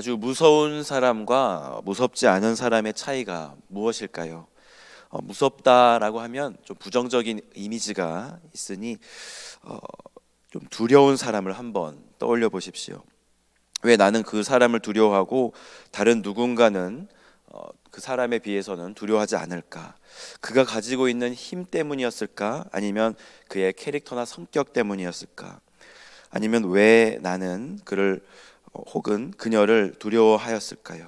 아주 무서운 사람과 무섭지 않은 사람의 차이가 무엇일까요? 무섭다라고 하면 좀 부정적인 이미지가 있으니 좀 두려운 사람을 한번 떠올려 보십시오. 왜 나는 그 사람을 두려워하고 다른 누군가는 그 사람에 비해서는 두려워하지 않을까? 그가 가지고 있는 힘 때문이었을까? 아니면 그의 캐릭터나 성격 때문이었을까? 아니면 왜 나는 그를 혹은 그녀를 두려워하였을까요?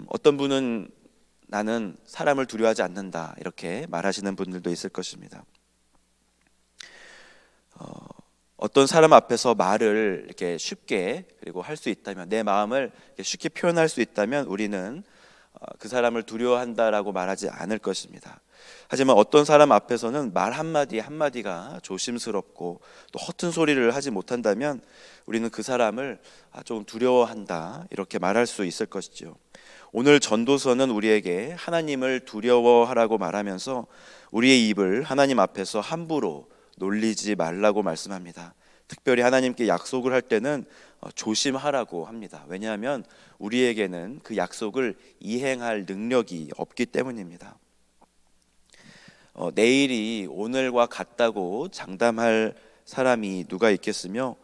어떤 분은 나는 사람을 두려워하지 않는다 이렇게 말하시는 분들도 있을 것입니다. 어떤 사람 앞에서 말을 이렇게 쉽게 그리고 할 수 있다면, 내 마음을 쉽게 표현할 수 있다면 우리는 그 사람을 두려워한다라고 말하지 않을 것입니다. 하지만 어떤 사람 앞에서는 말 한마디 한마디가 조심스럽고 또 허튼 소리를 하지 못한다면 우리는 그 사람을 좀 두려워한다 이렇게 말할 수 있을 것이죠. 오늘 전도서는 우리에게 하나님을 두려워하라고 말하면서 우리의 입을 하나님 앞에서 함부로 놀리지 말라고 말씀합니다. 특별히 하나님께 약속을 할 때는 조심하라고 합니다. 왜냐하면 우리에게는 그 약속을 이행할 능력이 없기 때문입니다. 내일이 오늘과 같다고 장담할 사람이 누가 있겠으며,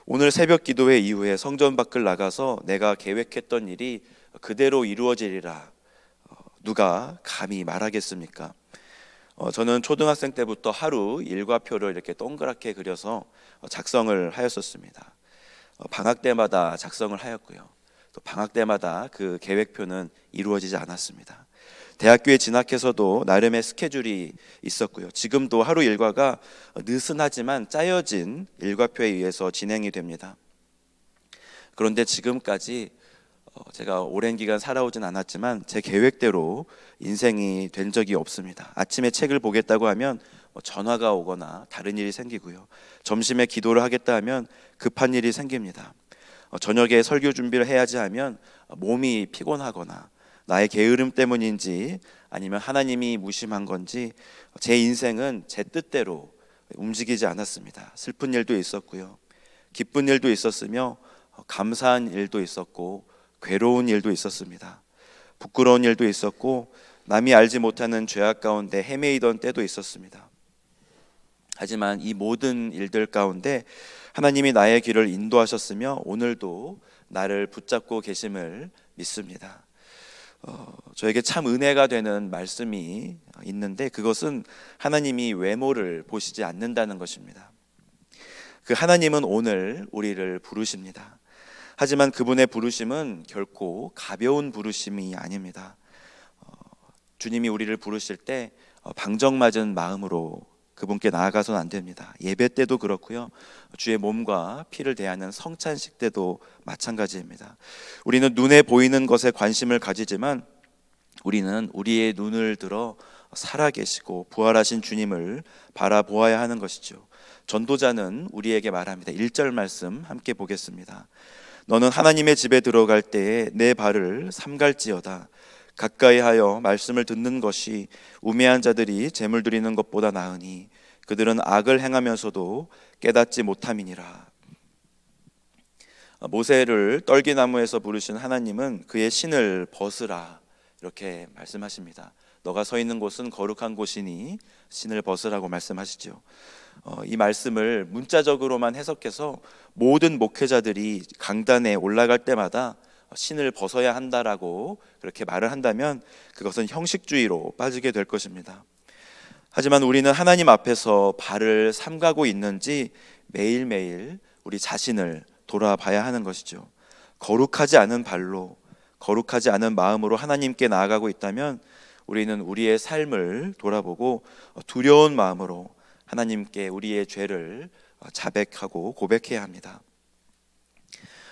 오늘 새벽 기도회 이후에 성전 밖을 나가서 내가 계획했던 일이 그대로 이루어지리라 누가 감히 말하겠습니까? 저는 초등학생 때부터 하루 일과표를 이렇게 동그랗게 그려서 작성을 하였었습니다. 방학 때마다 작성을 하였고요. 또 방학 때마다 그 계획표는 이루어지지 않았습니다. 대학교에 진학해서도 나름의 스케줄이 있었고요. 지금도 하루 일과가 느슨하지만 짜여진 일과표에 의해서 진행이 됩니다. 그런데 지금까지 제가 오랜 기간 살아오진 않았지만 제 계획대로 인생이 된 적이 없습니다. 아침에 책을 보겠다고 하면 전화가 오거나 다른 일이 생기고요. 점심에 기도를 하겠다 하면 급한 일이 생깁니다. 저녁에 설교 준비를 해야지 하면 몸이 피곤하거나 나의 게으름 때문인지 아니면 하나님이 무심한 건지 제 인생은 제 뜻대로 움직이지 않았습니다. 슬픈 일도 있었고요. 기쁜 일도 있었으며 감사한 일도 있었고 괴로운 일도 있었습니다. 부끄러운 일도 있었고 남이 알지 못하는 죄악 가운데 헤매이던 때도 있었습니다. 하지만 이 모든 일들 가운데 하나님이 나의 길을 인도하셨으며 오늘도 나를 붙잡고 계심을 믿습니다. 저에게 참 은혜가 되는 말씀이 있는데 그것은 하나님이 외모를 보시지 않는다는 것입니다. 그 하나님은 오늘 우리를 부르십니다. 하지만 그분의 부르심은 결코 가벼운 부르심이 아닙니다. 주님이 우리를 부르실 때 방정맞은 마음으로 그분께 나아가서는 안 됩니다. 예배 때도 그렇고요. 주의 몸과 피를 대하는 성찬식 때도 마찬가지입니다. 우리는 눈에 보이는 것에 관심을 가지지만 우리는 우리의 눈을 들어 살아계시고 부활하신 주님을 바라보아야 하는 것이죠. 전도자는 우리에게 말합니다. 1절 말씀 함께 보겠습니다. 너는 하나님의 집에 들어갈 때에 내 발을 삼갈지어다. 가까이 하여 말씀을 듣는 것이 우매한 자들이 재물 드리는 것보다 나으니 그들은 악을 행하면서도 깨닫지 못함이니라. 모세를 떨기나무에서 부르신 하나님은 그의 신을 벗으라 이렇게 말씀하십니다. 너가 서 있는 곳은 거룩한 곳이니 신을 벗으라고 말씀하시죠. 이 말씀을 문자적으로만 해석해서 모든 목회자들이 강단에 올라갈 때마다 신을 벗어야 한다라고 그렇게 말을 한다면 그것은 형식주의로 빠지게 될 것입니다. 하지만 우리는 하나님 앞에서 발을 삼가고 있는지 매일매일 우리 자신을 돌아봐야 하는 것이죠. 거룩하지 않은 발로, 거룩하지 않은 마음으로 하나님께 나아가고 있다면 우리는 우리의 삶을 돌아보고 두려운 마음으로 하나님께 우리의 죄를 자백하고 고백해야 합니다.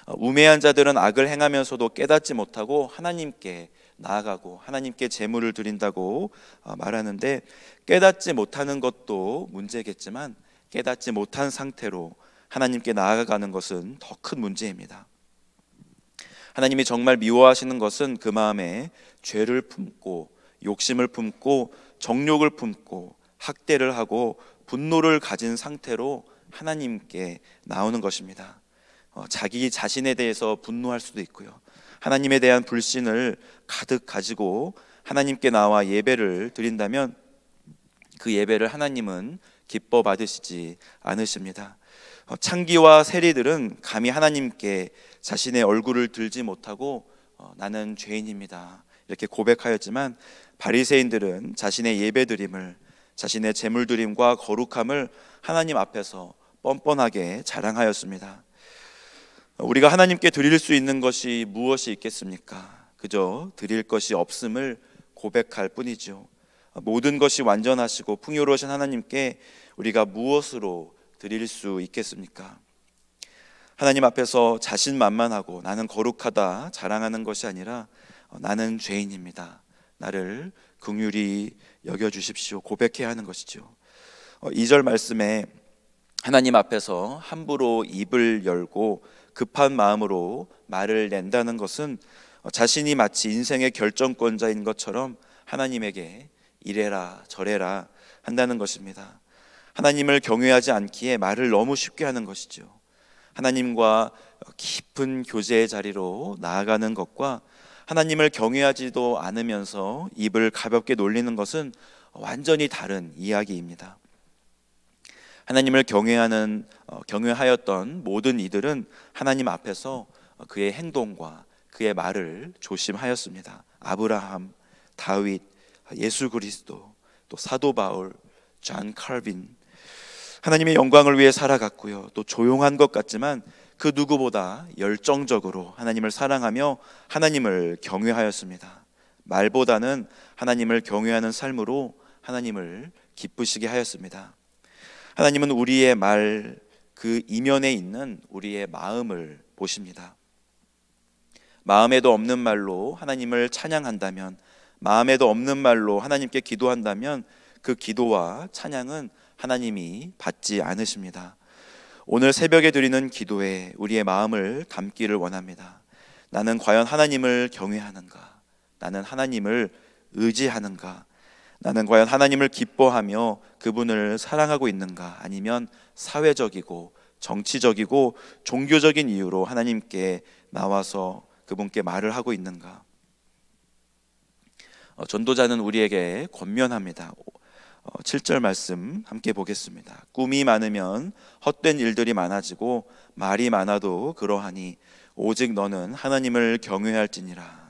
우매한 자들은 악을 행하면서도 깨닫지 못하고 하나님께 나아가고 하나님께 제물을 드린다고 말하는데, 깨닫지 못하는 것도 문제겠지만 깨닫지 못한 상태로 하나님께 나아가는 것은 더 큰 문제입니다. 하나님이 정말 미워하시는 것은 그 마음에 죄를 품고 욕심을 품고 정욕을 품고 학대를 하고 분노를 가진 상태로 하나님께 나오는 것입니다. 자기 자신에 대해서 분노할 수도 있고요. 하나님에 대한 불신을 가득 가지고 하나님께 나와 예배를 드린다면 그 예배를 하나님은 기뻐 받으시지 않으십니다. 창기와 세리들은 감히 하나님께 자신의 얼굴을 들지 못하고 나는 죄인입니다 이렇게 고백하였지만, 바리새인들은 자신의 예배드림을, 자신의 제물드림과 거룩함을 하나님 앞에서 뻔뻔하게 자랑하였습니다. 우리가 하나님께 드릴 수 있는 것이 무엇이 있겠습니까? 그저 드릴 것이 없음을 고백할 뿐이죠. 모든 것이 완전하시고 풍요로우신 하나님께 우리가 무엇으로 드릴 수 있겠습니까? 하나님 앞에서 자신만만하고 나는 거룩하다 자랑하는 것이 아니라 나는 죄인입니다, 나를 긍휼히 여겨주십시오 고백해야 하는 것이죠. 2절 말씀에 하나님 앞에서 함부로 입을 열고 급한 마음으로 말을 낸다는 것은 자신이 마치 인생의 결정권자인 것처럼 하나님에게 이래라 저래라 한다는 것입니다. 하나님을 경외하지 않기에 말을 너무 쉽게 하는 것이죠. 하나님과 깊은 교제의 자리로 나아가는 것과 하나님을 경외하지도 않으면서 입을 가볍게 놀리는 것은 완전히 다른 이야기입니다. 하나님을 경외하였던 모든 이들은 하나님 앞에서 그의 행동과 그의 말을 조심하였습니다. 아브라함, 다윗, 예수 그리스도, 또 사도 바울, 존 칼빈, 하나님의 영광을 위해 살아갔고요. 또 조용한 것 같지만 그 누구보다 열정적으로 하나님을 사랑하며 하나님을 경외하였습니다. 말보다는 하나님을 경외하는 삶으로 하나님을 기쁘시게 하였습니다. 하나님은 우리의 말 그 이면에 있는 우리의 마음을 보십니다. 마음에도 없는 말로 하나님을 찬양한다면, 마음에도 없는 말로 하나님께 기도한다면 그 기도와 찬양은 하나님이 받지 않으십니다. 오늘 새벽에 드리는 기도에 우리의 마음을 담기를 원합니다. 나는 과연 하나님을 경외하는가? 나는 하나님을 의지하는가? 나는 과연 하나님을 기뻐하며 그분을 사랑하고 있는가? 아니면 사회적이고 정치적이고 종교적인 이유로 하나님께 나와서 그분께 말을 하고 있는가? 전도자는 우리에게 권면합니다. 7절 말씀 함께 보겠습니다. 꿈이 많으면 헛된 일들이 많아지고 말이 많아도 그러하니 오직 너는 하나님을 경외할지니라.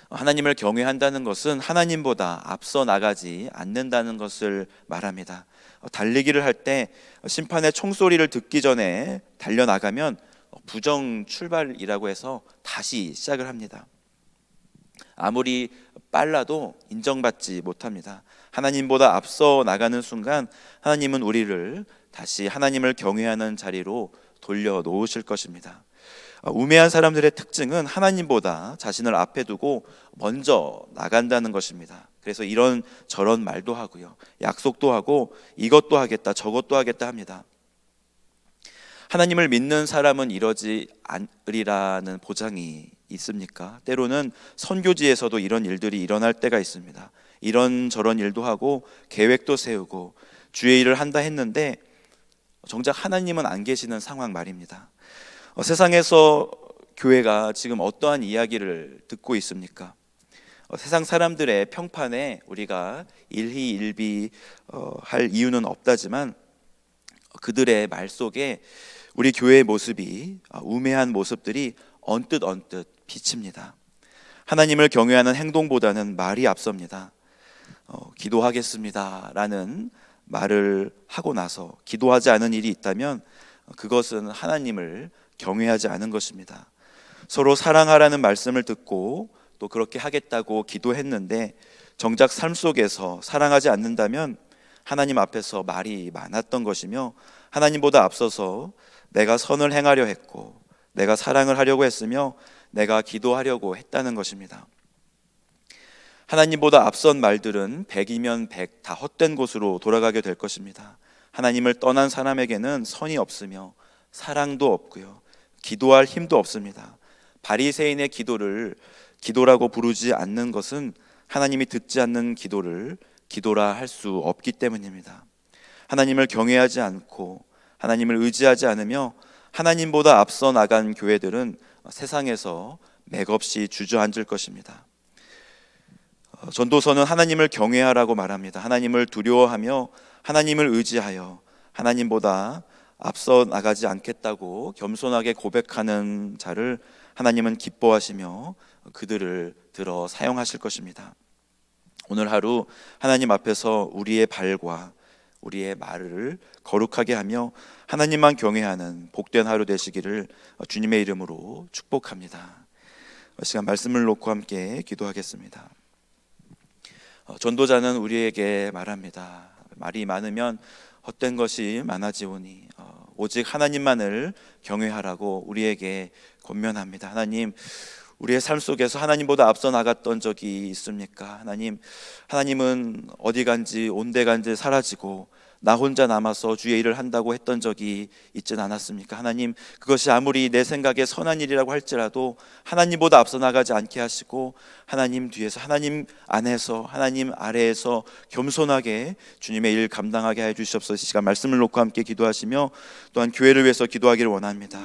하나님을 경외한다는 것은 하나님보다 앞서 나가지 않는다는 것을 말합니다. 달리기를 할 때 심판의 총소리를 듣기 전에 달려나가면 부정 출발이라고 해서 다시 시작을 합니다. 아무리 빨라도 인정받지 못합니다. 하나님보다 앞서 나가는 순간 하나님은 우리를 다시 하나님을 경외하는 자리로 돌려놓으실 것입니다. 우매한 사람들의 특징은 하나님보다 자신을 앞에 두고 먼저 나간다는 것입니다. 그래서 이런 저런 말도 하고요, 약속도 하고 이것도 하겠다 저것도 하겠다 합니다. 하나님을 믿는 사람은 이러지 않으리라는 보장이 있습니까? 때로는 선교지에서도 이런 일들이 일어날 때가 있습니다. 이런저런 일도 하고 계획도 세우고 주의 일을 한다 했는데 정작 하나님은 안 계시는 상황 말입니다. 세상에서 교회가 지금 어떠한 이야기를 듣고 있습니까? 세상 사람들의 평판에 우리가 일희일비할 이유는 없다지만 그들의 말 속에 우리 교회의 모습이, 우매한 모습들이 언뜻 비칩니다. 하나님을 경외하는 행동보다는 말이 앞섭니다. 기도하겠습니다 라는 말을 하고 나서 기도하지 않은 일이 있다면 그것은 하나님을 경외하지 않은 것입니다. 서로 사랑하라는 말씀을 듣고 또 그렇게 하겠다고 기도했는데 정작 삶 속에서 사랑하지 않는다면 하나님 앞에서 말이 많았던 것이며 하나님보다 앞서서 내가 선을 행하려 했고 내가 사랑을 하려고 했으며 내가 기도하려고 했다는 것입니다. 하나님보다 앞선 말들은 100이면 100 다 헛된 곳으로 돌아가게 될 것입니다. 하나님을 떠난 사람에게는 선이 없으며 사랑도 없고요, 기도할 힘도 없습니다. 바리새인의 기도를 기도라고 부르지 않는 것은 하나님이 듣지 않는 기도를 기도라 할 수 없기 때문입니다. 하나님을 경외하지 않고 하나님을 의지하지 않으며 하나님보다 앞서 나간 교회들은 세상에서 맥없이 주저앉을 것입니다. 전도서는 하나님을 경외하라고 말합니다. 하나님을 두려워하며 하나님을 의지하여 하나님보다 앞서 나가지 않겠다고 겸손하게 고백하는 자를 하나님은 기뻐하시며 그들을 들어 사용하실 것입니다. 오늘 하루 하나님 앞에서 우리의 발과 우리의 말을 거룩하게 하며 하나님만 경외하는 복된 하루 되시기를 주님의 이름으로 축복합니다. 이 시간 말씀을 놓고 함께 기도하겠습니다. 전도자는 우리에게 말합니다. 말이 많으면 헛된 것이 많아지오니 오직 하나님만을 경외하라고 우리에게 권면합니다. 하나님, 우리의 삶 속에서 하나님보다 앞서 나갔던 적이 있습니까? 하나님은 어디 간지 온데 간지 사라지고 나 혼자 남아서 주의 일을 한다고 했던 적이 있진 않았습니까? 하나님, 그것이 아무리 내 생각에 선한 일이라고 할지라도 하나님보다 앞서 나가지 않게 하시고 하나님 뒤에서, 하나님 안에서, 하나님 아래에서 겸손하게 주님의 일 감당하게 해 주시옵소서. 이 시간 말씀을 놓고 함께 기도하시며 또한 교회를 위해서 기도하기를 원합니다.